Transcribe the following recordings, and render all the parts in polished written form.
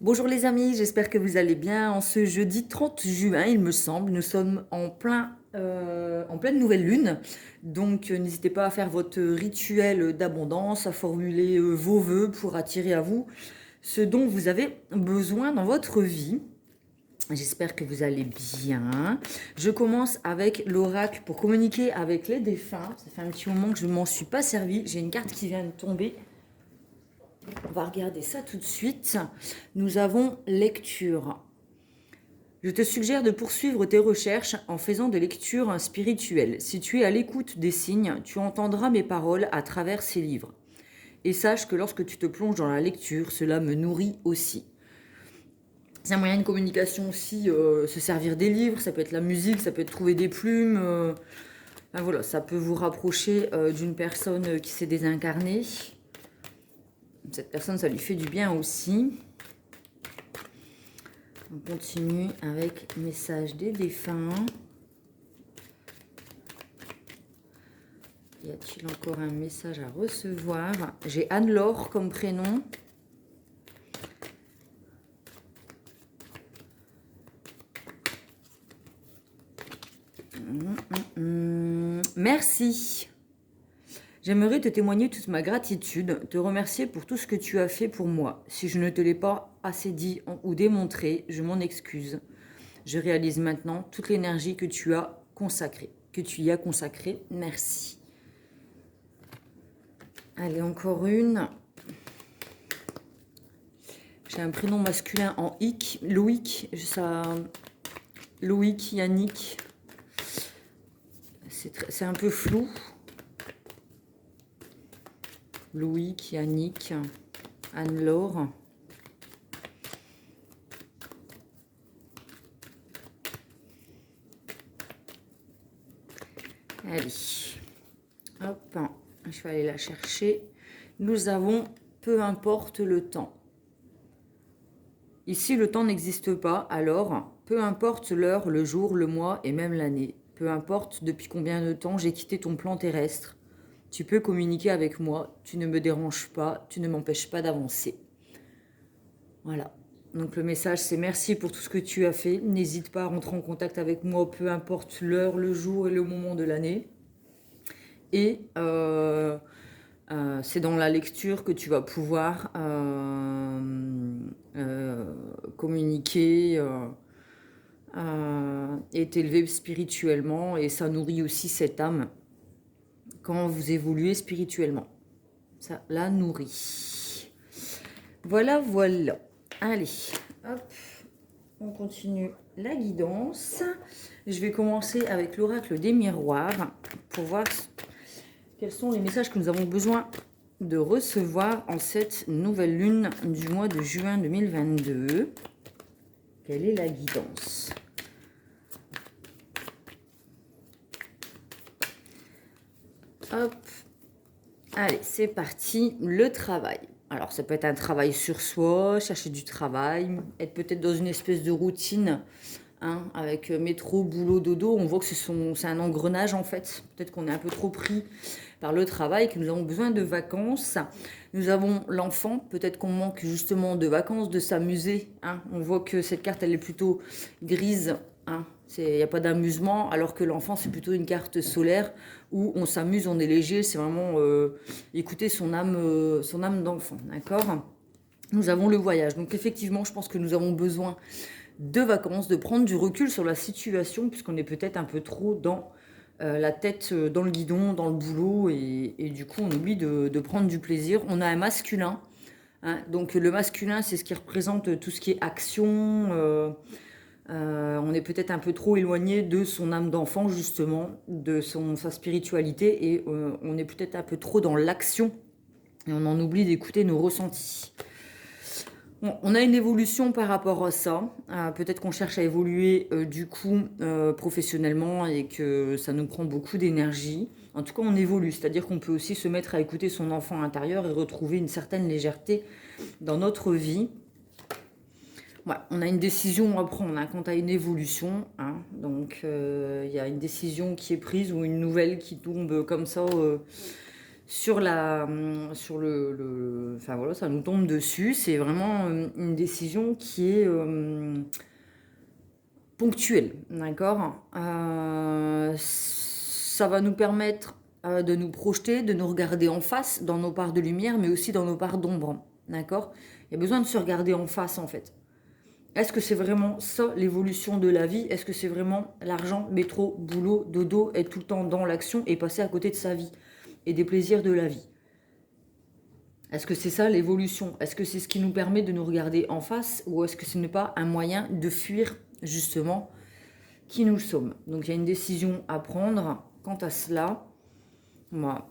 Bonjour les amis, j'espère que vous allez bien. En ce jeudi 30 juin, il me semble, nous sommes en pleine nouvelle lune. Donc n'hésitez pas à faire votre rituel d'abondance, à formuler vos vœux pour attirer à vous ce dont vous avez besoin dans votre vie. J'espère que vous allez bien. Je commence avec l'oracle pour communiquer avec les défunts. Ça fait un petit moment que je ne m'en suis pas servi. J'ai une carte qui vient de tomber. On va regarder ça tout de suite. Nous avons lecture. Je te suggère de poursuivre tes recherches en faisant des lectures spirituelles. Si tu es à l'écoute des signes, tu entendras mes paroles à travers ces livres. Et sache que lorsque tu te plonges dans la lecture, cela me nourrit aussi. C'est un moyen de communication aussi, se servir des livres, ça peut être la musique, ça peut être trouver des plumes. Ben voilà, ça peut vous rapprocher d'une personne qui s'est désincarnée. Cette personne, ça lui fait du bien aussi. On continue avec message des défunts. Y a-t-il encore un message à recevoir? J'ai Anne-Laure comme prénom. Merci. J'aimerais te témoigner toute ma gratitude, te remercier pour tout ce que tu as fait pour moi. Si je ne te l'ai pas assez dit ou démontré, je m'en excuse. Je réalise maintenant toute l'énergie que tu as consacrée, que tu y as consacrée. Merci. Allez, encore une. J'ai un prénom masculin en ic, Loïc, Loïc, Yannick. C'est un peu flou. Loïc, Yannick, Anne-Laure. Allez, hop, je vais aller la chercher. Nous avons peu importe le temps. Ici, le temps n'existe pas, alors peu importe l'heure, le jour, le mois et même l'année. Peu importe depuis combien de temps j'ai quitté ton plan terrestre. Tu peux communiquer avec moi, tu ne me déranges pas, tu ne m'empêches pas d'avancer. Voilà. Donc le message, c'est merci pour tout ce que tu as fait. N'hésite pas à rentrer en contact avec moi, peu importe l'heure, le jour et le moment de l'année. Et c'est dans la lecture que tu vas pouvoir communiquer et t'élever spirituellement. Et ça nourrit aussi cette âme quand vous évoluez spirituellement. Ça la nourrit. Voilà, voilà. Allez, hop, on continue la guidance. Je vais commencer avec l'oracle des miroirs pour voir quels sont les messages que nous avons besoin de recevoir en cette nouvelle lune du mois de juin 2022. Quelle est la guidance? Hop. Allez, c'est parti. Le travail. Alors, ça peut être un travail sur soi, chercher du travail, être peut-être dans une espèce de routine, hein, avec métro, boulot, dodo. On voit que c'est un engrenage, en fait. Peut-être qu'on est un peu trop pris par le travail, que nous avons besoin de vacances. Nous avons l'enfant. Peut-être qu'on manque justement de vacances, de s'amuser, hein. On voit que cette carte, elle est plutôt grise, hein. Il n'y a pas d'amusement, alors que l'enfant, c'est plutôt une carte solaire où on s'amuse, on est léger, c'est vraiment écouter son âme d'enfant, d'accord? Nous avons le voyage. Donc effectivement, je pense que nous avons besoin de vacances, de prendre du recul sur la situation, puisqu'on est peut-être un peu trop dans la tête dans le guidon, dans le boulot, et du coup, on oublie de prendre du plaisir. On a un masculin, hein, donc le masculin, c'est ce qui représente tout ce qui est action. On est peut-être un peu trop éloigné de son âme d'enfant, justement, de sa spiritualité, et on est peut-être un peu trop dans l'action, et on en oublie d'écouter nos ressentis. Bon, on a une évolution par rapport à ça. Peut-être qu'on cherche à évoluer du coup professionnellement et que ça nous prend beaucoup d'énergie. En tout cas, on évolue, c'est-à-dire qu'on peut aussi se mettre à écouter son enfant intérieur et retrouver une certaine légèreté dans notre vie. Voilà, on a une décision à prendre, hein, quant à une évolution, hein. Donc, y a une décision qui est prise ou une nouvelle qui tombe comme ça sur enfin voilà, ça nous tombe dessus. C'est vraiment une décision qui est ponctuelle, d'accord. Ça va nous permettre de nous projeter, de nous regarder en face dans nos parts de lumière, mais aussi dans nos parts d'ombre, d'accord. Il y a besoin de se regarder en face, en fait. Est-ce que c'est vraiment ça l'évolution de la vie? Est-ce que c'est vraiment l'argent, métro, boulot, dodo, être tout le temps dans l'action et passer à côté de sa vie et des plaisirs de la vie? Est-ce que c'est ça l'évolution? Est-ce que c'est ce qui nous permet de nous regarder en face ou est-ce que ce n'est pas un moyen de fuir justement qui nous sommes? Donc il y a une décision à prendre quant à cela. Voilà.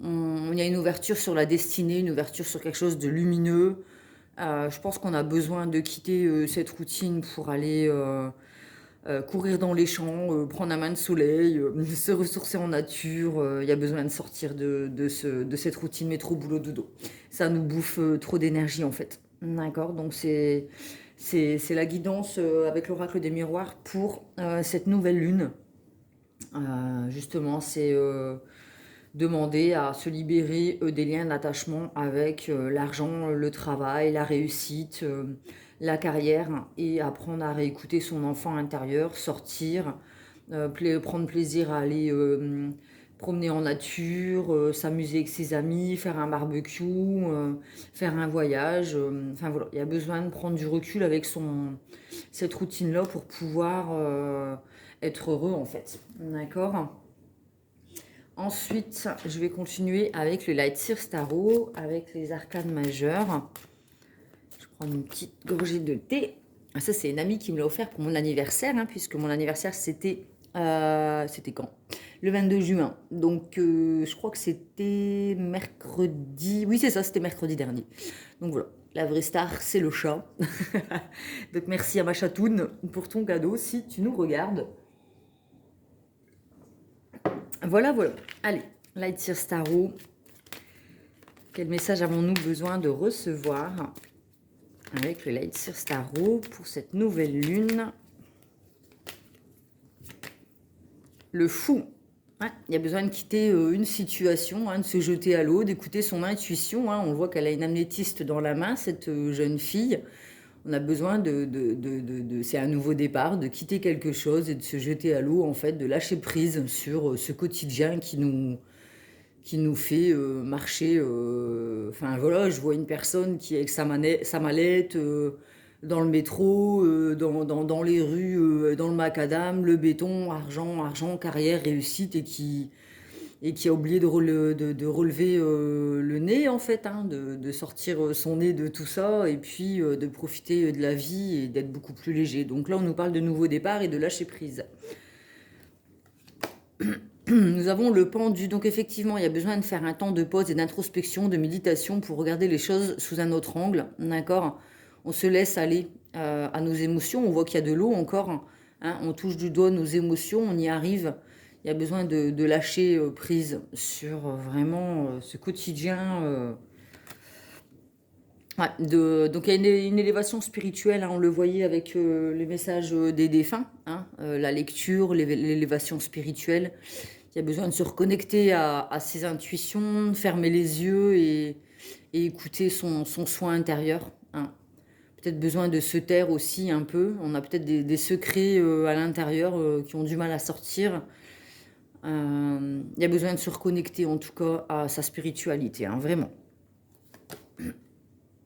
Il y a une ouverture sur la destinée, une ouverture sur quelque chose de lumineux. Je pense qu'on a besoin de quitter cette routine pour aller courir dans les champs, prendre un bain de soleil, se ressourcer en nature. Il y a besoin de sortir de cette routine métro, boulot, dodo. Ça nous bouffe trop d'énergie en fait. D'accord. Donc c'est la guidance avec l'oracle des miroirs pour cette nouvelle lune. Justement, c'est demander à se libérer des liens d'attachement avec l'argent, le travail, la réussite, la carrière et apprendre à réécouter son enfant intérieur, sortir, prendre plaisir à aller promener en nature, s'amuser avec ses amis, faire un barbecue, faire un voyage. Enfin voilà, il y a besoin de prendre du recul avec cette routine-là pour pouvoir être heureux en fait. D'accord? Ensuite, je vais continuer avec le Light Seer Tarot, avec les arcanes majeures. Je prends une petite gorgée de thé. Ah, ça, c'est une amie qui me l'a offert pour mon anniversaire, hein, puisque mon anniversaire, c'était quand? Le 22 juin. Donc, je crois que c'était mercredi. Oui, c'est ça, c'était mercredi dernier. Donc voilà, la vraie star, c'est le chat. Donc, merci à ma chatoune pour ton cadeau, si tu nous regardes. Voilà, voilà. Allez, Light Seer Tarot. Quel message avons-nous besoin de recevoir avec le Light Seer Tarot pour cette nouvelle lune? Le fou. Ouais, il y a besoin de quitter une situation, hein, de se jeter à l'eau, d'écouter son intuition. Hein. On voit qu'elle a une améthyste dans la main, cette jeune fille. On a besoin c'est un nouveau départ, de quitter quelque chose et de se jeter à l'eau, en fait, de lâcher prise sur ce quotidien qui nous fait marcher. Enfin voilà, je vois une personne qui est avec sa mallette dans le métro, dans les rues, dans le macadam, le béton, argent, argent, carrière, réussite, et qui a oublié de relever le nez en fait, hein, de sortir son nez de tout ça et puis de profiter de la vie et d'être beaucoup plus léger. Donc là, on nous parle de nouveau départ et de lâcher prise. Nous avons le pendu, donc effectivement, il y a besoin de faire un temps de pause et d'introspection, de méditation pour regarder les choses sous un autre angle, d'accord? On se laisse aller à nos émotions, on voit qu'il y a de l'eau encore, hein, on touche du doigt nos émotions, on y arrive. Il y a besoin de lâcher prise sur vraiment ce quotidien. Ouais, donc il y a une élévation spirituelle, hein, on le voyait avec les messages des défunts, hein, la lecture, l'élévation spirituelle. Il y a besoin de se reconnecter à ses intuitions, de fermer les yeux et écouter son soin intérieur. Hein. Peut-être besoin de se taire aussi un peu. On a peut-être des secrets à l'intérieur qui ont du mal à sortir. Il y a besoin de se reconnecter en tout cas à sa spiritualité, hein, vraiment.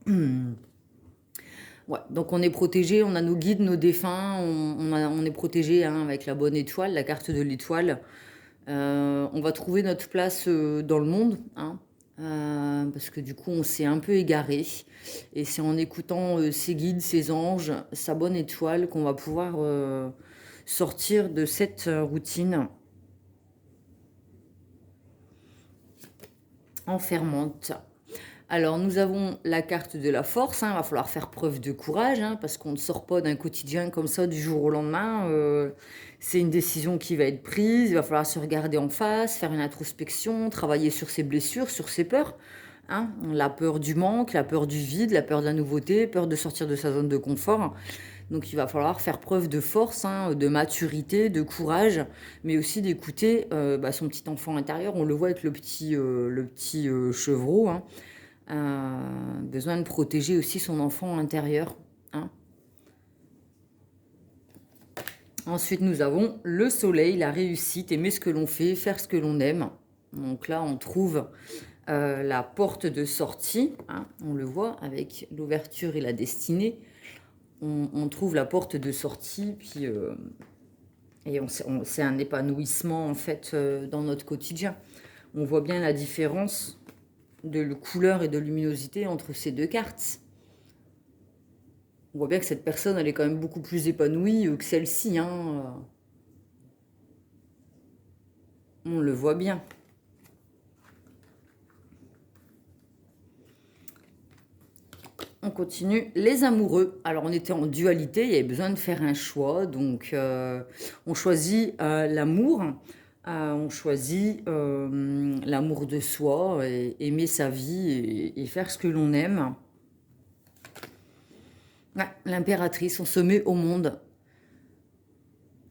Ouais, donc on est protégé, on a nos guides, nos défunts, on est protégé, hein, avec la bonne étoile, la carte de l'étoile. On va trouver notre place dans le monde, hein, parce que du coup on s'est un peu égaré. Et c'est en écoutant ses guides, ses anges, sa bonne étoile qu'on va pouvoir sortir de cette routine enfermante. Alors, nous avons la carte de la force, hein, il va falloir faire preuve de courage, hein, parce qu'on ne sort pas d'un quotidien comme ça du jour au lendemain. C'est une décision qui va être prise, il va falloir se regarder en face, faire une introspection, travailler sur ses blessures, sur ses peurs. Hein, la peur du manque, la peur du vide, la peur de la nouveauté, peur de sortir de sa zone de confort. Donc il va falloir faire preuve de force, hein, de maturité, de courage, mais aussi d'écouter son petit enfant intérieur. On le voit avec le petit chevreau, hein. Besoin de protéger aussi son enfant intérieur, hein. Ensuite, nous avons le soleil, la réussite, aimer ce que l'on fait, faire ce que l'on aime. Donc là, on trouve la porte de sortie, hein, on le voit avec l'ouverture et la destinée. On trouve la porte de sortie, puis c'est un épanouissement en fait dans notre quotidien. On voit bien la différence de couleur et de luminosité entre ces deux cartes. On voit bien que cette personne, elle est quand même beaucoup plus épanouie que celle-ci, hein. On le voit bien. On continue. Les amoureux. Alors, on était en dualité, il y avait besoin de faire un choix. Donc, on choisit l'amour. On choisit l'amour de soi, et aimer sa vie et faire ce que l'on aime. Ouais, l'impératrice, on se met au monde.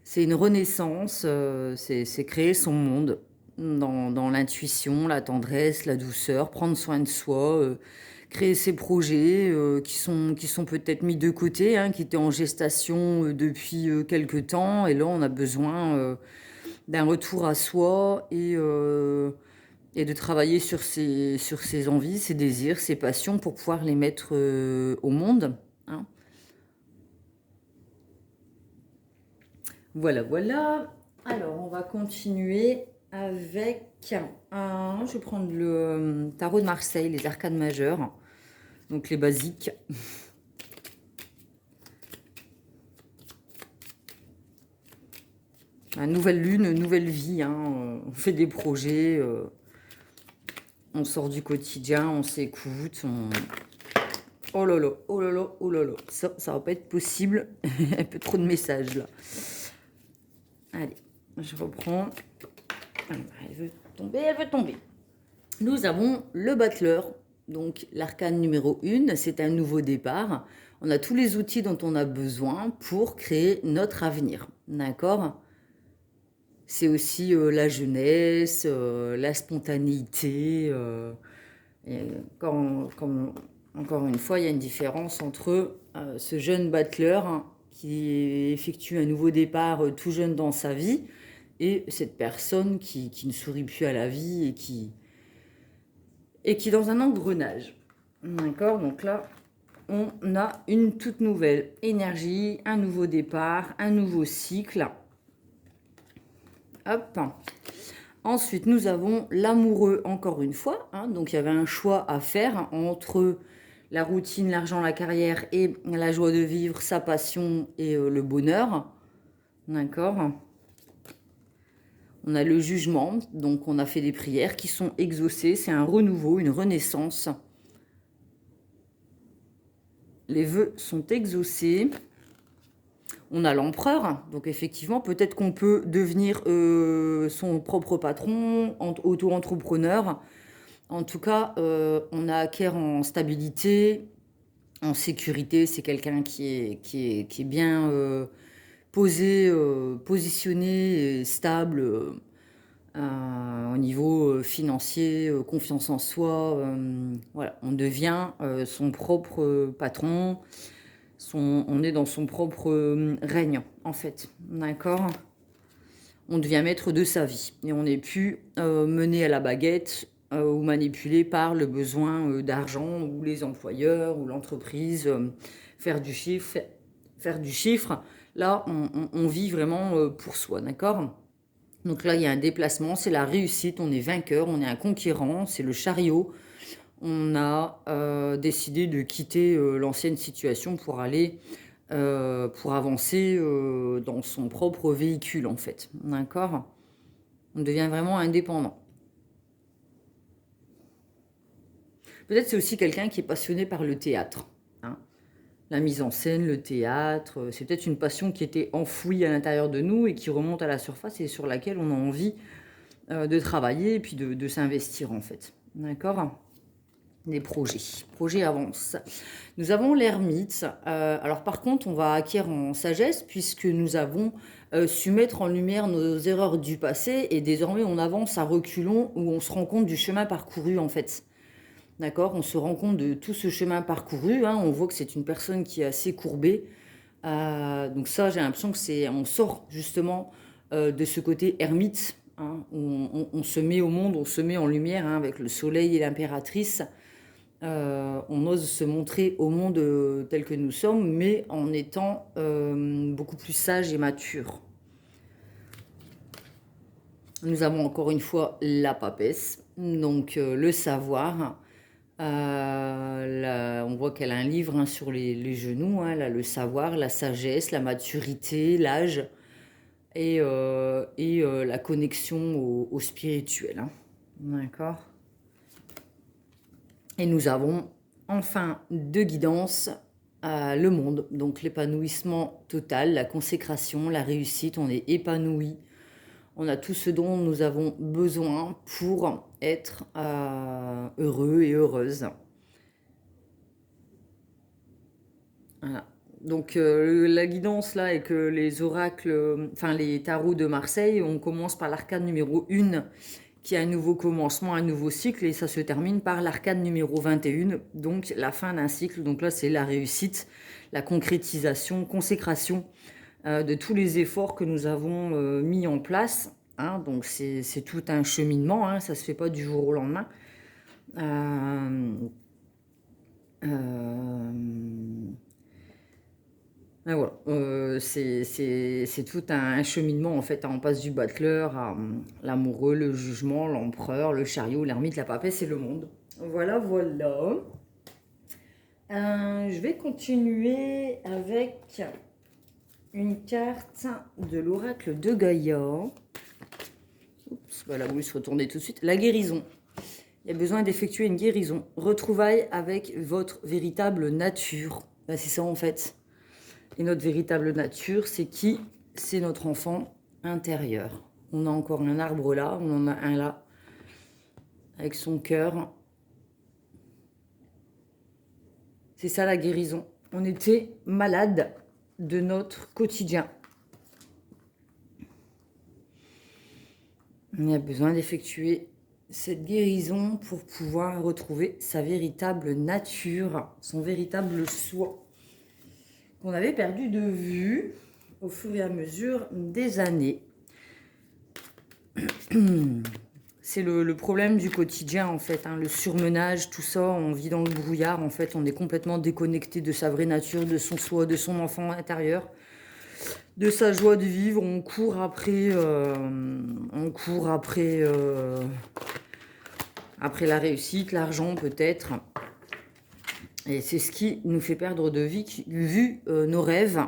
C'est une renaissance, c'est créer son monde dans l'intuition, la tendresse, la douceur, prendre soin de soi, créer ses projets qui sont peut-être mis de côté, hein, qui étaient en gestation depuis quelque temps. Et là, on a besoin d'un retour à soi et de travailler sur ses envies, ses désirs, ses passions pour pouvoir les mettre au monde, hein. Voilà, voilà. Alors, on va continuer avec je vais prendre le tarot de Marseille, les arcanes majeures, donc les basiques. Nouvelle lune, nouvelle vie, hein. On fait des projets, on sort du quotidien, on s'écoute, Oh là là, oh là là, oh là là. Ça va pas être possible. Un peu trop de messages là. Allez, je reprends. Elle veut tomber, elle veut tomber. Nous avons le battleur. Donc l'arcane numéro 1, c'est un nouveau départ. On a tous les outils dont on a besoin pour créer notre avenir. D'accord? C'est aussi la jeunesse, la spontanéité. Encore une fois, il y a une différence entre ce jeune battleur, hein, qui effectue un nouveau départ tout jeune dans sa vie, et cette personne qui ne sourit plus à la vie et qui est dans un engrenage. D'accord? Donc là, on a une toute nouvelle énergie, un nouveau départ, un nouveau cycle. Hop. Ensuite, nous avons l'amoureux, encore une fois, hein. Donc, il y avait un choix à faire entre la routine, l'argent, la carrière et la joie de vivre, sa passion et le bonheur. D'accord? On a le jugement, donc on a fait des prières qui sont exaucées. C'est un renouveau, une renaissance. Les vœux sont exaucés. On a l'empereur, donc effectivement, peut-être qu'on peut devenir son propre patron, auto-entrepreneur. En tout cas, on acquiert en stabilité, en sécurité. C'est quelqu'un qui est bien posé, positionné et stable au niveau financier, confiance en soi. Voilà, on devient son propre patron. On est dans son propre règne, en fait. D'accord? On devient maître de sa vie. Et on n'est plus mené à la baguette ou manipulé par le besoin d'argent ou les employeurs ou l'entreprise. Faire du chiffre. Faire du chiffre. Là, on vit vraiment pour soi. D'accord? Donc là, il y a un déplacement. C'est la réussite. On est vainqueur. On est un conquérant. C'est le chariot. On a décidé de quitter l'ancienne situation pour aller, pour avancer dans son propre véhicule, en fait. D'accord? On devient vraiment indépendant. Peut-être c'est aussi quelqu'un qui est passionné par le théâtre, hein. La mise en scène, le théâtre, c'est peut-être une passion qui était enfouie à l'intérieur de nous et qui remonte à la surface et sur laquelle on a envie de travailler et puis de s'investir, en fait. D'accord? des projets. Projets avancent. Nous avons l'ermite. Alors par contre, on va acquérir en sagesse puisque nous avons su mettre en lumière nos erreurs du passé et désormais on avance à reculons où on se rend compte du chemin parcouru en fait. D'accord? On se rend compte de tout ce chemin parcouru, hein. On voit que c'est une personne qui est assez courbée. Donc ça, j'ai l'impression que c'est, on sort justement de ce côté ermite, hein, où on se met au monde, on se met en lumière, hein, avec le soleil et l'impératrice. On ose se montrer au monde tel que nous sommes, mais en étant beaucoup plus sage et mature. Nous avons encore une fois la papesse, donc le savoir. On voit qu'elle a un livre, hein, sur les genoux, hein, là, le savoir, la sagesse, la maturité, l'âge et la connexion au spirituel, hein. D'accord. Et nous avons enfin de guidance le monde, donc l'épanouissement total, la consécration, la réussite, on est épanoui, on a tout ce dont nous avons besoin pour être heureux et heureuse. Voilà. Donc la guidance là est que les oracles, enfin les tarots de Marseille, on commence par l'arcane numéro 1 qui a un nouveau commencement, un nouveau cycle et ça se termine par l'arcane numéro 21, donc la fin d'un cycle. Donc là c'est la réussite, la concrétisation, consécration de tous les efforts que nous avons mis en place, hein. Donc c'est tout un cheminement, hein, ça ne se fait pas du jour au lendemain. Voilà, c'est tout un cheminement en fait, hein. On passe du battleur à l'amoureux, le jugement, l'empereur, le chariot, l'ermite, la papesse et le monde. Voilà, voilà. Je vais continuer avec une carte de l'oracle de Gaïa. Oups, voilà, voulu se retourner tout de suite. La guérison. Il y a besoin d'effectuer une guérison. Retrouvailles avec votre véritable nature. Ben, c'est ça en fait. Et notre véritable nature, c'est qui? C'est notre enfant intérieur. On a encore un arbre là, on en a un là, avec son cœur. C'est ça la guérison. On était malade de notre quotidien. On a besoin d'effectuer cette guérison pour pouvoir retrouver sa véritable nature, son véritable soi, qu'on avait perdu de vue au fur et à mesure des années. C'est le problème du quotidien en fait, hein, le surmenage, tout ça, on vit dans le brouillard en fait, on est complètement déconnecté de sa vraie nature, de son soi, de son enfant intérieur, de sa joie de vivre. On court après la réussite, l'argent peut-être, et c'est ce qui nous fait perdre de vue nos rêves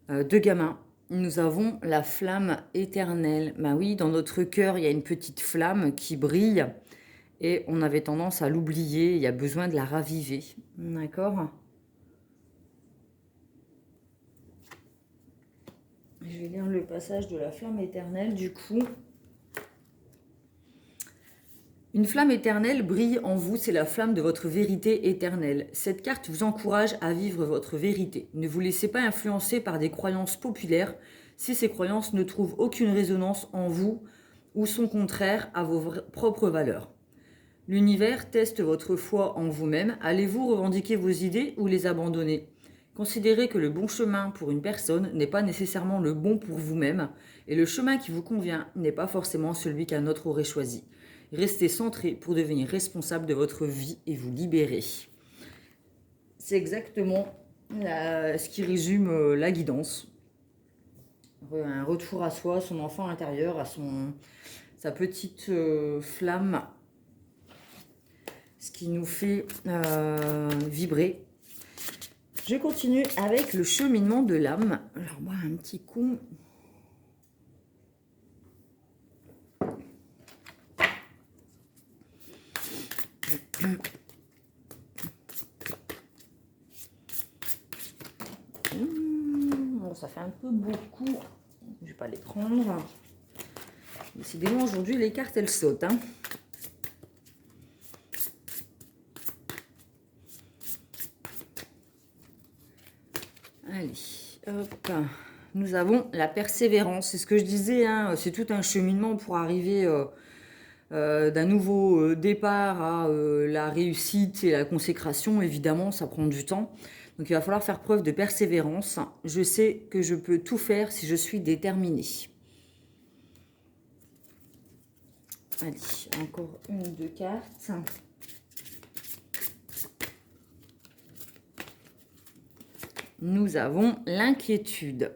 de gamins. Nous avons la flamme éternelle. Ben oui, dans notre cœur, il y a une petite flamme qui brille et on avait tendance à l'oublier. Il y a besoin de la raviver. D'accord? Je vais lire le passage de la flamme éternelle du coup. Une flamme éternelle brille en vous, c'est la flamme de votre vérité éternelle. Cette carte vous encourage à vivre votre vérité. Ne vous laissez pas influencer par des croyances populaires si ces croyances ne trouvent aucune résonance en vous ou sont contraires à vos propres valeurs. L'univers teste votre foi en vous-même. Allez-vous revendiquer vos idées ou les abandonner? Considérez que le bon chemin pour une personne n'est pas nécessairement le bon pour vous-même et le chemin qui vous convient n'est pas forcément celui qu'un autre aurait choisi. Restez centré pour devenir responsable de votre vie et vous libérer. C'est exactement ce qui résume la guidance. Un retour à soi, son enfant intérieur, à sa petite flamme, ce qui nous fait vibrer. Je continue avec le cheminement de l'âme. Alors moi, un petit coup. Bon, ça fait un peu beaucoup. Je vais pas les prendre. Décidément, aujourd'hui, les cartes, elles sautent, hein. Allez, hop. Nous avons la persévérance. C'est ce que je disais, hein, c'est tout un cheminement pour arriver d'un nouveau départ à la réussite et la consécration. Évidemment, ça prend du temps. Donc il va falloir faire preuve de persévérance. Je sais que je peux tout faire si je suis déterminée. Allez, encore une ou deux cartes. Nous avons l'inquiétude.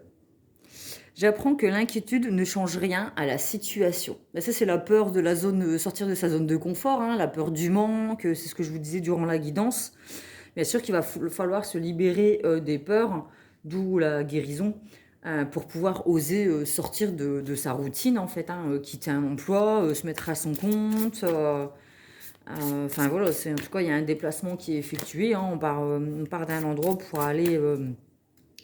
J'apprends que l'inquiétude ne change rien à la situation. Là, ça, c'est la peur de la zone, sortir de sa zone de confort, hein, la peur du manque, c'est ce que je vous disais durant la guidance. Bien sûr qu'il va falloir se libérer des peurs, d'où la guérison, pour pouvoir oser sortir de sa routine, en fait, hein, quitter un emploi, se mettre à son compte. Enfin voilà, en tout cas, il y a un déplacement qui est effectué. Hein, on part d'un endroit pour aller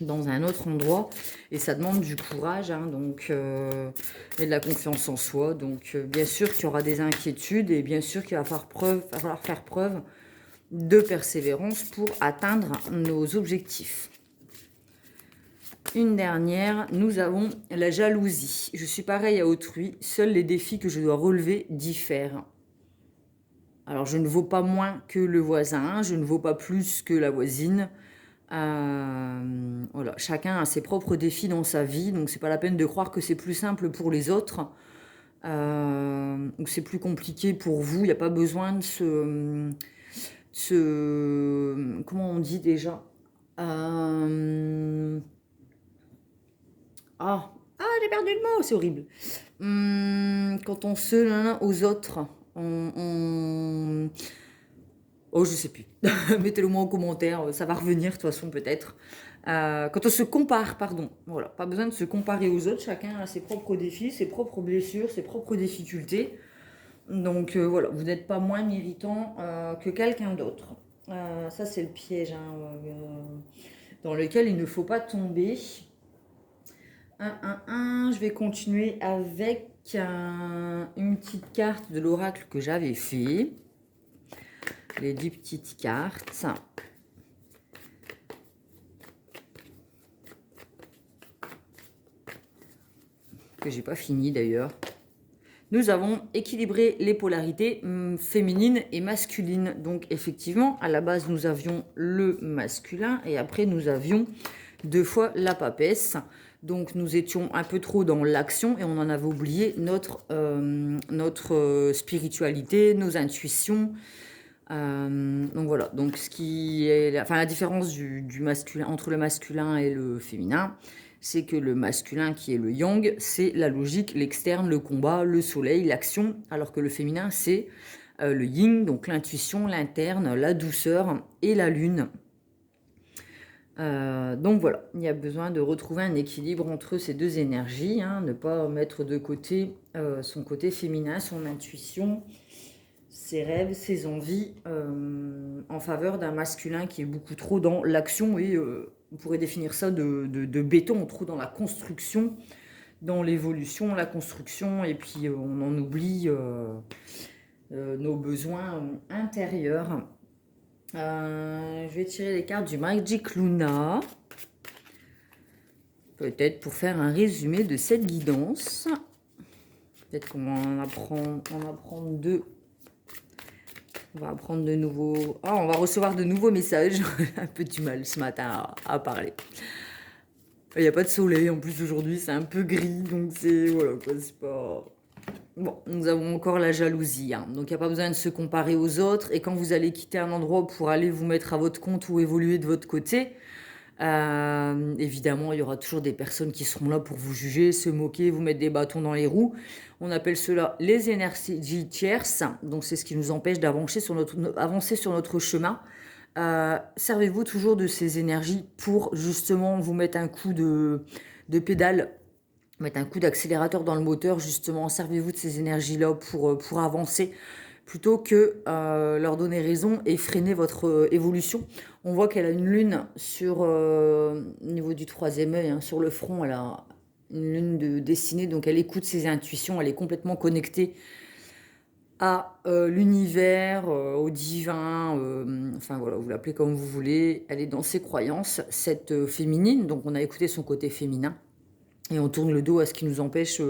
dans un autre endroit et ça demande du courage, hein, donc, et de la confiance en soi. Donc bien sûr qu'il y aura des inquiétudes et bien sûr qu'il va falloir faire preuve de persévérance pour atteindre nos objectifs. Une dernière, nous avons la jalousie. Je suis pareil à autrui, seuls les défis que je dois relever diffèrent. Alors je ne vaux pas moins que le voisin, je ne vaux pas plus que la voisine. Voilà, chacun a ses propres défis dans sa vie, donc c'est pas la peine de croire que c'est plus simple pour les autres ou que c'est plus compliqué pour vous. Il n'y a pas besoin de comment on dit déjà j'ai perdu le mot, c'est horrible. Quand on se l'un aux autres, oh, je sais plus. Mettez-le moi en commentaire, ça va revenir de toute façon peut-être. Quand on se compare, pardon. Voilà, pas besoin de se comparer aux autres. Chacun a ses propres défis, ses propres blessures, ses propres difficultés. Donc voilà, vous n'êtes pas moins méritant que quelqu'un d'autre. Ça, c'est le piège hein, dans lequel il ne faut pas tomber. Je vais continuer avec une petite carte de l'oracle que j'avais fait. Les 10 petites cartes. Que j'ai pas fini d'ailleurs. Nous avons équilibré les polarités féminines et masculines. Donc effectivement, à la base, nous avions le masculin et après, nous avions 2 fois la papesse. Donc nous étions un peu trop dans l'action et on en avait oublié notre spiritualité, nos intuitions. Donc voilà, donc ce qui est la différence du masculin entre le masculin et le féminin, c'est que le masculin qui est le yang, c'est la logique, l'externe, le combat, le soleil, l'action, alors que le féminin c'est le yin, donc l'intuition, l'interne, la douceur et la lune. Donc voilà, il y a besoin de retrouver un équilibre entre ces deux énergies, hein, ne pas mettre de côté son côté féminin, son intuition, ses rêves, ses envies, en faveur d'un masculin qui est beaucoup trop dans l'action et on pourrait définir ça de béton, trop dans la construction, dans l'évolution, la construction, et puis on en oublie nos besoins intérieurs. Je vais tirer les cartes du Magic Luna, peut-être pour faire un résumé de cette guidance. Peut-être qu'on va en apprendre deux. On va apprendre de nouveaux... on va recevoir de nouveaux messages. Un peu du mal ce matin à parler. Il n'y a pas de soleil en plus aujourd'hui, c'est un peu gris, donc c'est... Voilà quoi, c'est pas... Bon, nous avons encore la jalousie, hein. Donc il n'y a pas besoin de se comparer aux autres. Et quand vous allez quitter un endroit pour aller vous mettre à votre compte ou évoluer de votre côté, évidemment, il y aura toujours des personnes qui seront là pour vous juger, se moquer, vous mettre des bâtons dans les roues. On appelle cela les énergies tierces. Donc c'est ce qui nous empêche d'avancer sur notre chemin. Servez-vous toujours de ces énergies pour justement vous mettre un coup de pédale, mettre un coup d'accélérateur dans le moteur, justement. Servez-vous de ces énergies-là pour avancer, plutôt que leur donner raison et freiner votre évolution. On voit qu'elle a une lune sur au niveau du troisième œil, hein, sur le front, elle a une lune dessinée, donc elle écoute ses intuitions, elle est complètement connectée à l'univers, au divin, enfin voilà, vous l'appelez comme vous voulez. Elle est dans ses croyances, cette féminine, donc on a écouté son côté féminin et on tourne le dos à ce qui nous empêche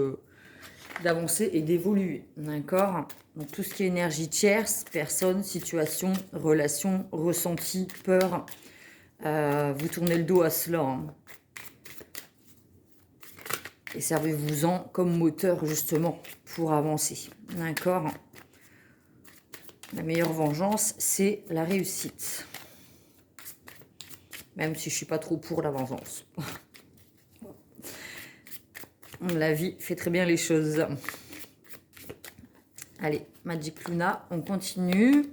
d'avancer et d'évoluer, d'accord? Donc tout ce qui est énergie tierce, personne, situation, relation, ressenti, peur, vous tournez le dos à cela, hein. Et servez-vous-en comme moteur justement pour avancer, d'accord? La meilleure vengeance, c'est la réussite. Même si je suis pas trop pour la vengeance. La vie fait très bien les choses. Allez, Magic Luna, on continue.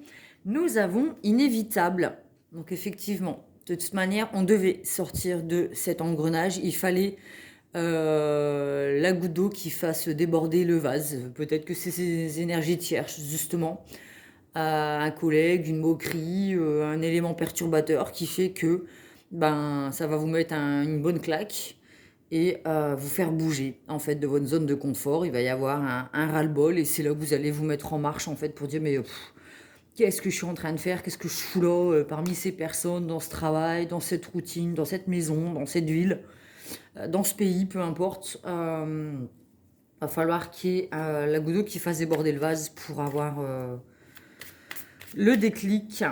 Nous avons inévitable. Donc effectivement, de toute manière, on devait sortir de cet engrenage. Il fallait la goutte d'eau qui fasse déborder le vase. Peut-être que c'est ces énergies tierces, justement. Un collègue, une moquerie, un élément perturbateur qui fait que ben, ça va vous mettre une bonne claque et vous faire bouger en fait de votre zone de confort. Il va y avoir un ras-le-bol et c'est là que vous allez vous mettre en marche en fait pour dire mais qu'est-ce que je suis en train de faire? Qu'est-ce que je fous là parmi ces personnes, dans ce travail, dans cette routine, dans cette maison, dans cette ville, dans ce pays, peu importe. Va falloir qu'il y ait la goutte d'eau qui fasse déborder le vase pour avoir le déclic.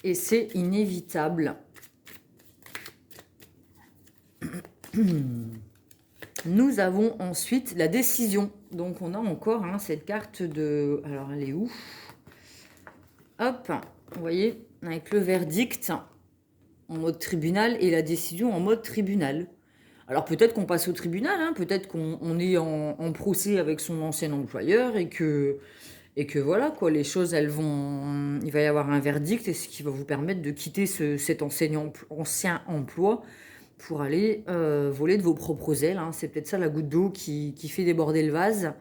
Et c'est inévitable. Nous avons ensuite la décision. Donc on a encore cette carte de... Alors elle est où? Hop, vous voyez, avec le verdict en mode tribunal et la décision en mode tribunal. Alors peut-être qu'on passe au tribunal, hein, peut-être qu'on est en procès avec son ancien employeur et que voilà, quoi, les choses, elles vont... Il va y avoir un verdict et ce qui va vous permettre de quitter cet ancien emploi pour aller voler de vos propres ailes, hein. C'est peut-être ça la goutte d'eau qui fait déborder le vase.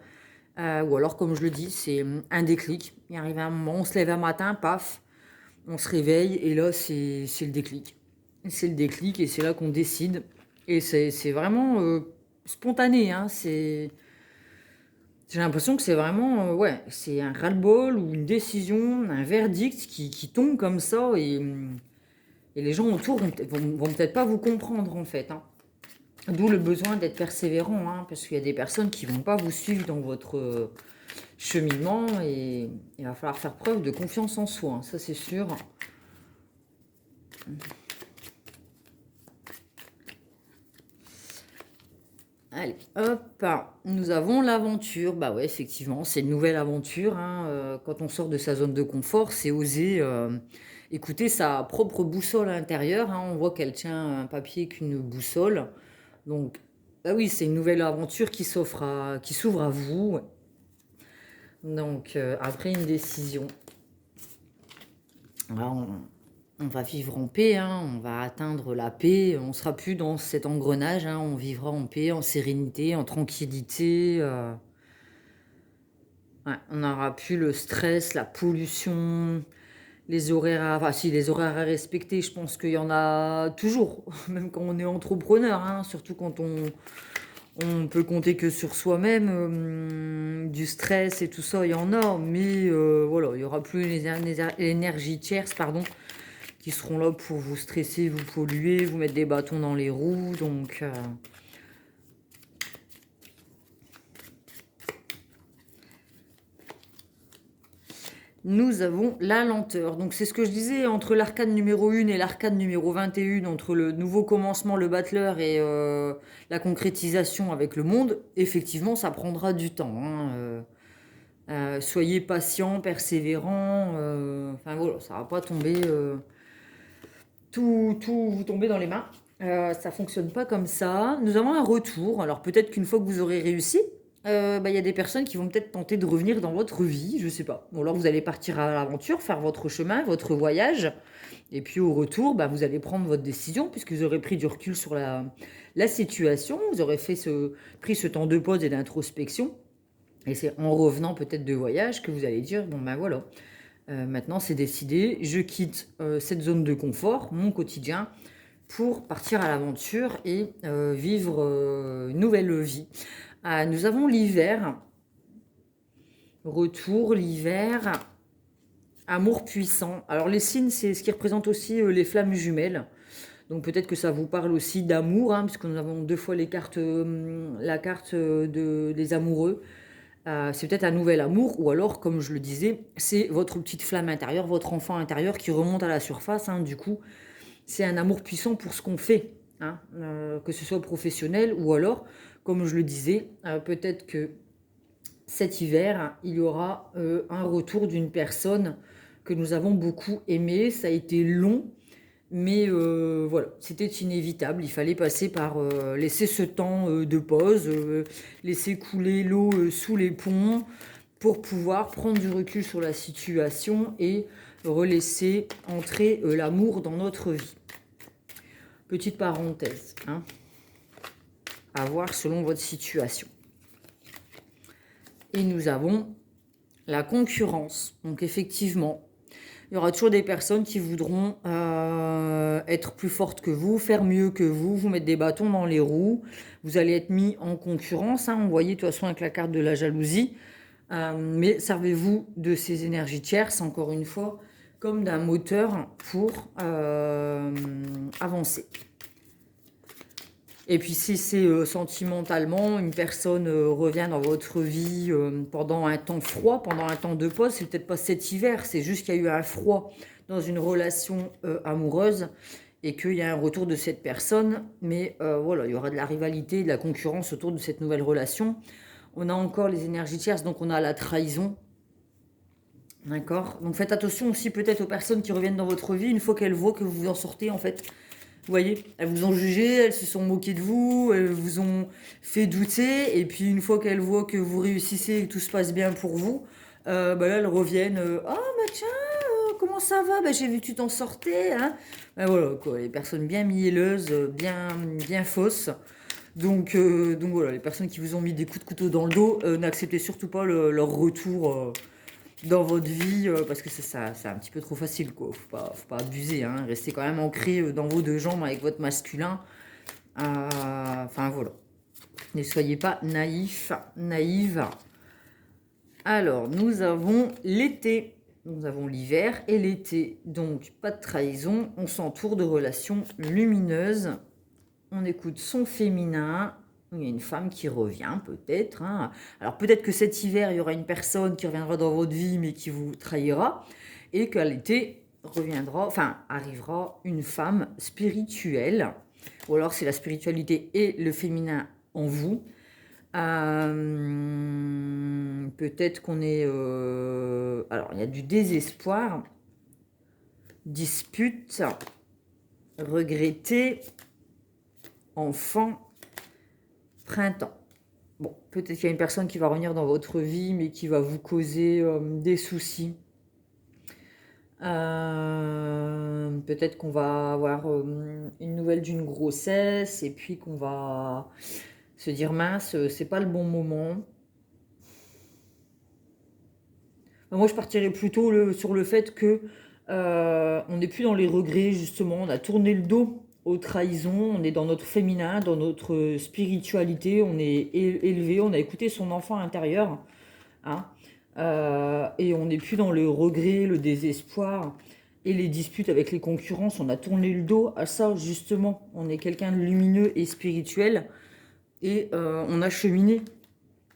Ou alors, comme je le dis, c'est un déclic. Il arrive un moment, on se lève un matin, paf, on se réveille et là, c'est le déclic. C'est le déclic et c'est là qu'on décide. Et c'est vraiment spontané, hein. J'ai l'impression que c'est vraiment, ouais, c'est un ras-le-bol ou une décision, un verdict qui tombe comme ça et les gens autour vont peut-être pas vous comprendre en fait, hein. D'où le besoin d'être persévérant, hein, parce qu'il y a des personnes qui vont pas vous suivre dans votre cheminement et il va falloir faire preuve de confiance en soi, hein, ça c'est sûr. Allez, hop, nous avons l'aventure. Bah ouais, effectivement, c'est une nouvelle aventure, hein. Quand on sort de sa zone de confort, c'est oser écouter sa propre boussole intérieure, hein. On voit qu'elle tient un papier qu'une boussole. Donc, bah oui, c'est une nouvelle aventure qui s'ouvre à vous. Ouais. Donc, après une décision. Alors, on va vivre en paix, hein, on va atteindre la paix, on sera plus dans cet engrenage, hein, on vivra en paix, en sérénité, en tranquillité. Ouais, on n'aura plus le stress, la pollution, les horaires enfin si, les horaires à respecter, je pense qu'il y en a toujours, même quand on est entrepreneur, hein, surtout quand on peut compter que sur soi-même, du stress et tout ça, il y en a, mais voilà, il n'y aura plus les énergies tierces, pardon, qui seront là pour vous stresser, vous polluer, vous mettre des bâtons dans les roues. Donc, nous avons la lenteur. Donc, c'est ce que je disais, entre l'arcane numéro 1 et l'arcane numéro 21, entre le nouveau commencement, le battleur, et la concrétisation avec le monde, effectivement, ça prendra du temps, hein. Soyez patient, persévérant. Enfin, voilà, ça ne va pas tomber... tout vous tomber dans les mains. Ça fonctionne pas comme ça. Nous avons un retour. Alors peut-être qu'une fois que vous aurez réussi, bah, y a des personnes qui vont peut-être tenter de revenir dans votre vie, je sais pas. Ou alors vous allez partir à l'aventure, faire votre chemin, votre voyage. Et puis au retour, bah, vous allez prendre votre décision puisque vous aurez pris du recul sur la situation. Vous aurez pris ce temps de pause et d'introspection. Et c'est en revenant peut-être de voyage que vous allez dire, bon ben voilà, maintenant c'est décidé, je quitte cette zone de confort, mon quotidien, pour partir à l'aventure et vivre une nouvelle vie. Nous avons l'hiver. retour, l'hiver, amour puissant. Alors les signes, c'est ce qui représente aussi les flammes jumelles. Donc peut-être que ça vous parle aussi d'amour, hein, puisque nous avons deux fois les cartes, la carte des amoureux. C'est peut-être un nouvel amour, ou alors, comme je le disais, c'est votre petite flamme intérieure, votre enfant intérieur qui remonte à la surface. Hein. Du coup, c'est un amour puissant pour ce qu'on fait, hein, que ce soit professionnel, ou alors, comme je le disais, peut-être que cet hiver, il y aura un retour d'une personne que nous avons beaucoup aimée. Ça a été long, mais voilà, c'était inévitable. Il fallait passer par laisser ce temps de pause, laisser couler l'eau sous les ponts pour pouvoir prendre du recul sur la situation et relaisser entrer l'amour dans notre vie. Petite parenthèse, hein, à voir selon votre situation. Et nous avons la concurrence. Donc effectivement, il y aura toujours des personnes qui voudront être plus fortes que vous, faire mieux que vous mettre des bâtons dans les roues. Vous allez être mis en concurrence. Hein, on voyait de toute façon avec la carte de la jalousie. Mais servez-vous de ces énergies tierces, encore une fois, comme d'un moteur pour avancer. Et puis si c'est sentimentalement, une personne revient dans votre vie pendant un temps froid, pendant un temps de pause, c'est peut-être pas cet hiver, c'est juste qu'il y a eu un froid dans une relation amoureuse et qu'il y a un retour de cette personne. Mais voilà, il y aura de la rivalité, de la concurrence autour de cette nouvelle relation. On a encore les énergies tierces, donc on a la trahison. D'accord. Donc faites attention aussi peut-être aux personnes qui reviennent dans votre vie une fois qu'elles voient que vous en sortez en fait. Vous voyez, elles vous ont jugé, elles se sont moquées de vous, elles vous ont fait douter, et puis une fois qu'elles voient que vous réussissez et que tout se passe bien pour vous, là elles reviennent, ah bah tiens, comment ça va, bah j'ai vu que tu t'en sortais, hein. Ben voilà quoi, les personnes bien mielleuses, bien fausses. Donc voilà, les personnes qui vous ont mis des coups de couteau dans le dos, n'acceptez surtout pas leur retour dans votre vie, parce que c'est un petit peu trop facile, quoi. Faut pas abuser, hein. Restez quand même ancré dans vos deux jambes avec votre masculin. Enfin, voilà. Ne soyez pas naïfs, naïves. Alors, nous avons l'été. Nous avons l'hiver et l'été. Donc, pas de trahison. On s'entoure de relations lumineuses. On écoute son féminin. Il y a une femme qui revient peut-être. Hein. Alors peut-être que cet hiver, il y aura une personne qui reviendra dans votre vie mais qui vous trahira. Et qu'à l'été, arrivera une femme spirituelle. Ou alors c'est la spiritualité et le féminin en vous. Peut-être qu'on est... alors il y a du désespoir, dispute, regretter, enfant, printemps. Bon, peut-être qu'il y a une personne qui va revenir dans votre vie, mais qui va vous causer des soucis. Peut-être qu'on va avoir une nouvelle d'une grossesse, et puis qu'on va se dire, mince, c'est pas le bon moment. Moi, je partirais plutôt sur le fait que on n'est plus dans les regrets, justement. On a tourné le dos aux trahisons, on est dans notre féminin, dans notre spiritualité, on est élevé, on a écouté son enfant intérieur, hein, et on n'est plus dans le regret, le désespoir et les disputes avec les concurrences. On a tourné le dos à ça, justement. On est quelqu'un de lumineux et spirituel, et on a cheminé,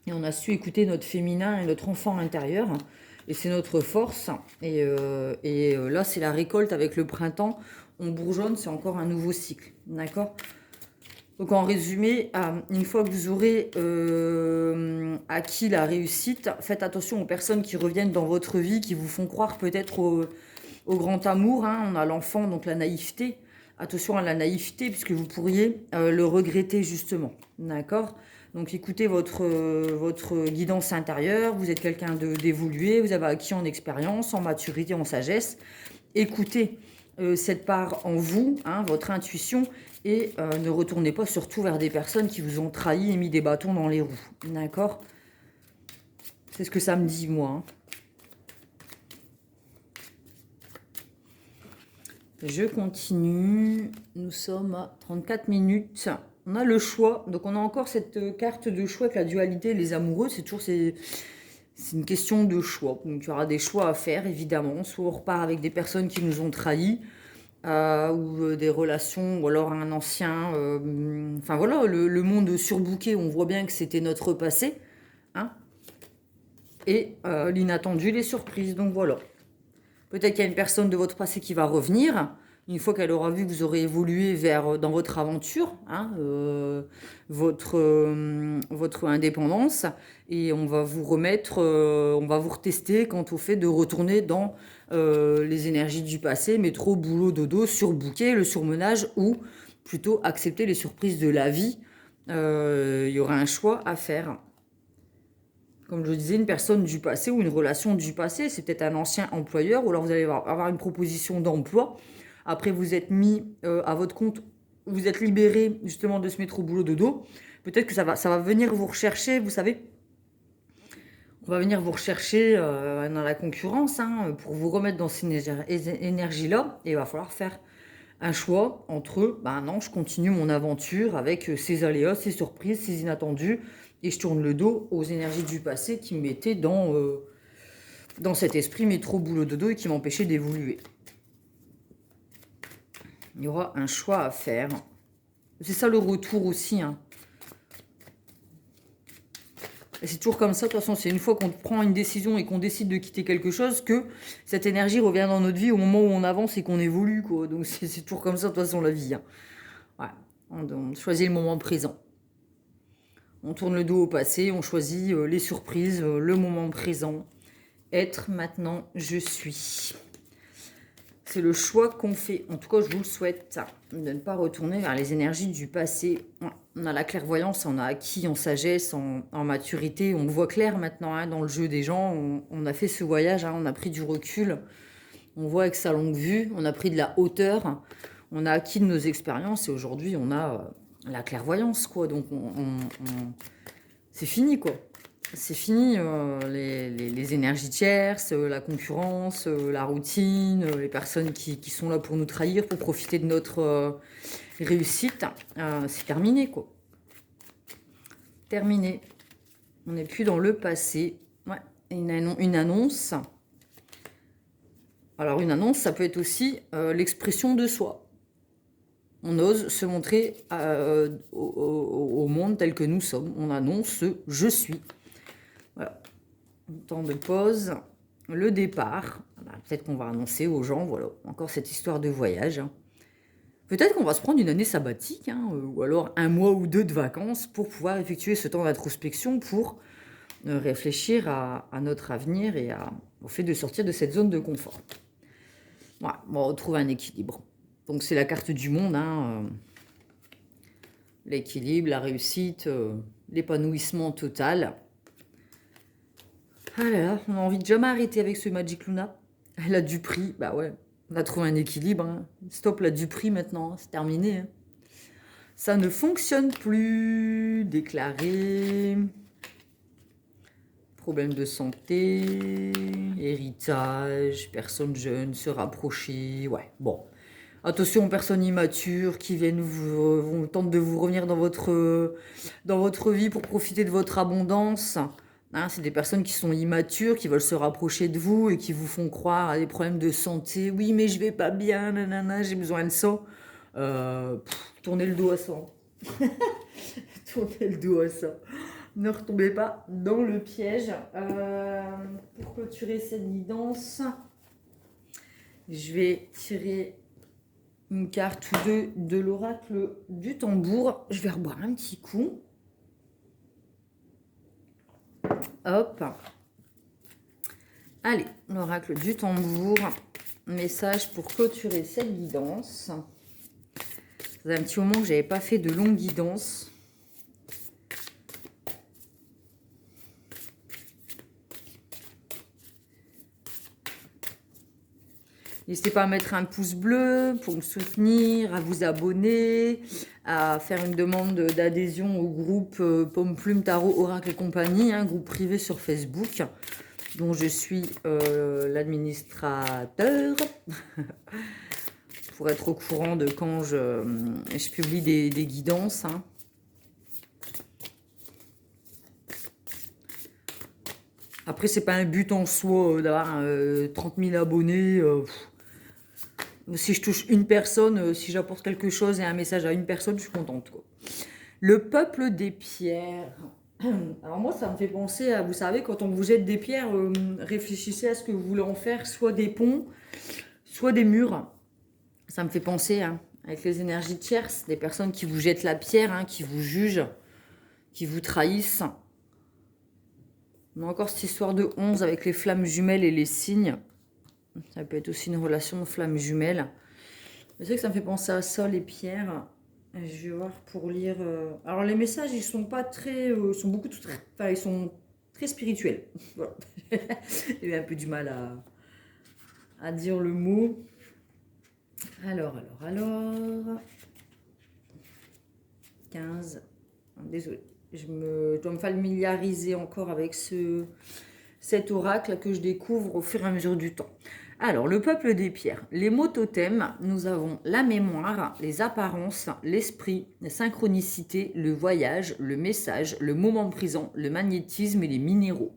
et on a su écouter notre féminin et notre enfant intérieur, et c'est notre force. Et là, c'est la récolte avec le printemps. On bourgeonne, c'est encore un nouveau cycle. D'accord? Donc en résumé, une fois que vous aurez acquis la réussite, faites attention aux personnes qui reviennent dans votre vie, qui vous font croire peut-être au grand amour. Hein. On a l'enfant, donc la naïveté. Attention à la naïveté, puisque vous pourriez le regretter justement. D'accord? Donc écoutez votre guidance intérieure. Vous êtes quelqu'un d'évolué, vous avez acquis en expérience, en maturité, en sagesse. Écoutez cette part en vous, hein, votre intuition, et ne retournez pas surtout vers des personnes qui vous ont trahi et mis des bâtons dans les roues. D'accord? C'est ce que ça me dit, moi. Hein. Je continue. Nous sommes à 34 minutes. On a le choix. Donc, on a encore cette carte de choix avec la dualité, les amoureux. C'est toujours C'est une question de choix. Donc, il y aura des choix à faire, évidemment. Soit on repart avec des personnes qui nous ont trahis, ou des relations, ou alors un ancien... enfin, voilà, le monde surbooké, on voit bien que c'était notre passé. Hein, et l'inattendu, les surprises. Donc, voilà. Peut-être qu'il y a une personne de votre passé qui va revenir, une fois qu'elle aura vu que vous aurez évolué dans votre aventure, hein, votre indépendance, et on va vous remettre, on va vous retester quant au fait de retourner dans les énergies du passé, métro, boulot, dodo, surbooker, le surmenage, ou plutôt accepter les surprises de la vie. Il y aura un choix à faire. Comme je disais, une personne du passé ou une relation du passé, c'est peut-être un ancien employeur, ou alors vous allez avoir une proposition d'emploi. Après, vous êtes mis à votre compte, vous êtes libéré justement de ce métro boulot dodo. Peut-être que ça va venir vous rechercher, vous savez. On va venir vous rechercher dans la concurrence, hein, pour vous remettre dans ces énergies-là. Et il va falloir faire un choix entre, ben non, je continue mon aventure avec ces aléas, ces surprises, ces inattendus, et je tourne le dos aux énergies du passé qui me mettaient dans cet esprit métro boulot dodo et qui m'empêchaient d'évoluer. Il y aura un choix à faire. C'est ça le retour aussi, hein. Et c'est toujours comme ça, de toute façon, c'est une fois qu'on prend une décision et qu'on décide de quitter quelque chose que cette énergie revient dans notre vie au moment où on avance et qu'on évolue, quoi. Donc c'est toujours comme ça, de toute façon, la vie, hein. Ouais. On choisit le moment présent. On tourne le dos au passé, on choisit les surprises, le moment présent. Être, maintenant, je suis. C'est le choix qu'on fait. En tout cas, je vous le souhaite, de ne pas retourner vers les énergies du passé. On a la clairvoyance, on a acquis en sagesse, en maturité. On voit clair maintenant, hein, dans le jeu des gens. On a fait ce voyage, hein, on a pris du recul. On voit avec sa longue vue, on a pris de la hauteur. On a acquis de nos expériences et aujourd'hui, on a la clairvoyance, quoi. Donc, c'est fini, quoi. C'est fini, les énergies tierces, la concurrence, la routine, les personnes qui sont là pour nous trahir, pour profiter de notre réussite. C'est terminé, quoi. Terminé. On n'est plus dans le passé. Ouais, une annonce. Alors, une annonce, ça peut être aussi l'expression de soi. On ose se montrer au monde tel que nous sommes. On annonce ce « je suis ». Voilà. Temps de pause. Le départ. Peut-être qu'on va annoncer aux gens, voilà, encore cette histoire de voyage. Hein. Peut-être qu'on va se prendre une année sabbatique, hein, ou alors 1 mois ou 2 de vacances pour pouvoir effectuer ce temps d'introspection pour réfléchir à notre avenir et au fait de sortir de cette zone de confort. Voilà, on va retrouver un équilibre. Donc c'est la carte du monde, hein, l'équilibre, la réussite, l'épanouissement total. Ah là là, on a envie de jamais arrêter avec ce Magic Luna. Elle a du prix, bah ouais, on a trouvé un équilibre. Hein. Stop la du prix maintenant, hein, c'est terminé. Hein. Ça ne fonctionne plus, déclaré. Problème de santé, héritage, personne jeune, se rapprocher, ouais, bon. Attention aux personnes immatures qui viennent tentent de vous revenir dans votre vie pour profiter de votre abondance. Hein, c'est des personnes qui sont immatures, qui veulent se rapprocher de vous et qui vous font croire à des problèmes de santé. Oui, mais je vais pas bien, nanana, j'ai besoin de ça. Tournez le dos à ça. Tournez le dos à ça. Ne retombez pas dans le piège. Pour clôturer cette guidance, je vais tirer une carte ou deux de l'oracle du tambour. Je vais reboire un petit coup. Hop. Allez, l'oracle du tambour. Message pour clôturer cette guidance. Ça faisait un petit moment que je n'avais pas fait de longue guidance. N'hésitez pas à mettre un pouce bleu pour me soutenir, à vous abonner, à faire une demande d'adhésion au groupe Pomme Plume Tarot Oracle et compagnie, un groupe privé sur Facebook dont je suis l'administrateur pour être au courant de quand je publie des guidances. Hein. Après, c'est pas un but en soi d'avoir 30 000 abonnés. Si je touche une personne, si j'apporte quelque chose et un message à une personne, je suis contente, quoi. Le peuple des pierres. Alors moi, ça me fait penser à, vous savez, quand on vous jette des pierres, réfléchissez à ce que vous voulez en faire, soit des ponts, soit des murs. Ça me fait penser, hein, avec les énergies tierces, des personnes qui vous jettent la pierre, hein, qui vous jugent, qui vous trahissent. On a encore cette histoire de 11 avec les flammes jumelles et les signes. Ça peut être aussi une relation de flammes jumelles. Je sais que ça me fait penser à ça, les pierres. Je vais voir pour lire. Alors les messages, ils sont pas très, sont beaucoup enfin, ils sont très spirituels. Voilà. J'ai eu un peu du mal à dire le mot. Alors. 15. Désolée. Je dois me familiariser encore avec cet oracle que je découvre au fur et à mesure du temps. Alors, le peuple des pierres. Les mots totems, nous avons la mémoire, les apparences, l'esprit, la synchronicité, le voyage, le message, le moment présent, le magnétisme et les minéraux.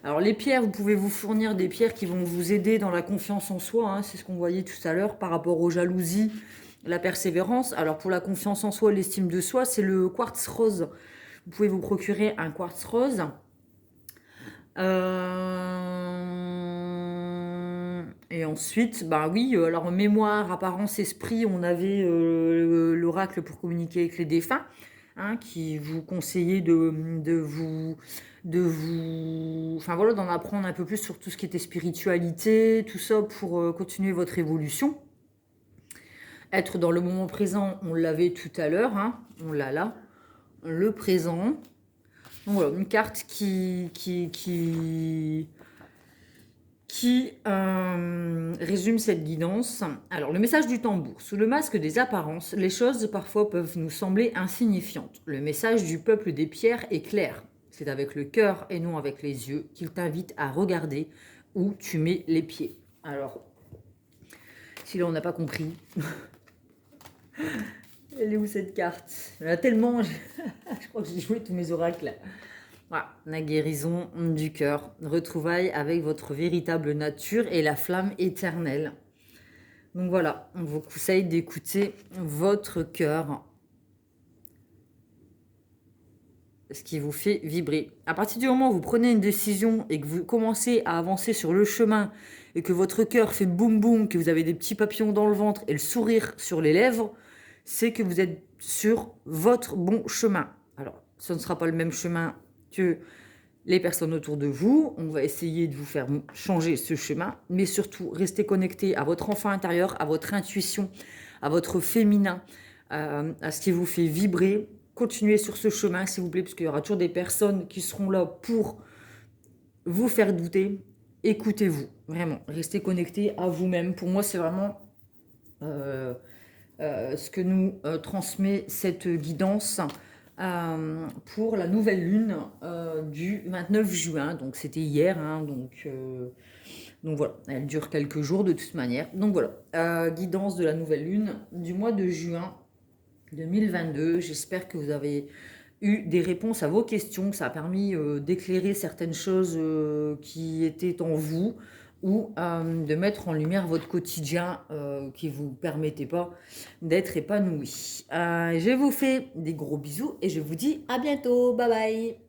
Alors, les pierres, vous pouvez vous fournir des pierres qui vont vous aider dans la confiance en soi. Hein, c'est ce qu'on voyait tout à l'heure par rapport aux jalousies, la persévérance. Alors, pour la confiance en soi, l'estime de soi, c'est le quartz rose. Vous pouvez vous procurer un quartz rose. Et ensuite, bah oui, alors mémoire, apparence, esprit, on avait l'oracle pour communiquer avec les défunts, hein, qui vous conseillait enfin voilà, d'en apprendre un peu plus sur tout ce qui était spiritualité, tout ça pour continuer votre évolution. Être dans le moment présent, on l'avait tout à l'heure, hein, on l'a là, le présent. Donc voilà, une carte qui résume cette guidance. Alors, le message du tambour. Sous le masque des apparences, les choses parfois peuvent nous sembler insignifiantes. Le message du peuple des pierres est clair. C'est avec le cœur et non avec les yeux qu'il t'invite à regarder où tu mets les pieds. Alors, si là on n'a pas compris, elle est où cette carte? Il y en a tellement, je crois que j'ai joué tous mes oracles. Voilà, la guérison du cœur, retrouvailles avec votre véritable nature et la flamme éternelle. Donc voilà, on vous conseille d'écouter votre cœur, ce qui vous fait vibrer. À partir du moment où vous prenez une décision et que vous commencez à avancer sur le chemin et que votre cœur fait boum boum, que vous avez des petits papillons dans le ventre et le sourire sur les lèvres, c'est que vous êtes sur votre bon chemin. Alors, ce ne sera pas le même chemin que les personnes autour de vous. On va essayer de vous faire changer ce chemin, mais surtout, restez connecté à votre enfant intérieur, à votre intuition, à votre féminin, à ce qui vous fait vibrer. Continuez sur ce chemin, s'il vous plaît, parce qu'il y aura toujours des personnes qui seront là pour vous faire douter. Écoutez-vous, vraiment. Restez connecté à vous-même. Pour moi, c'est vraiment ce que nous transmet cette guidance pour la nouvelle lune du 29 juin. Donc, c'était hier. Hein, donc voilà, elle dure quelques jours de toute manière. Donc voilà, guidance de la nouvelle lune du mois de juin 2022. J'espère que vous avez eu des réponses à vos questions, que ça a permis d'éclairer certaines choses qui étaient en vous ou de mettre en lumière votre quotidien qui ne vous permettait pas d'être épanoui. Je vous fais des gros bisous et je vous dis à bientôt. Bye bye.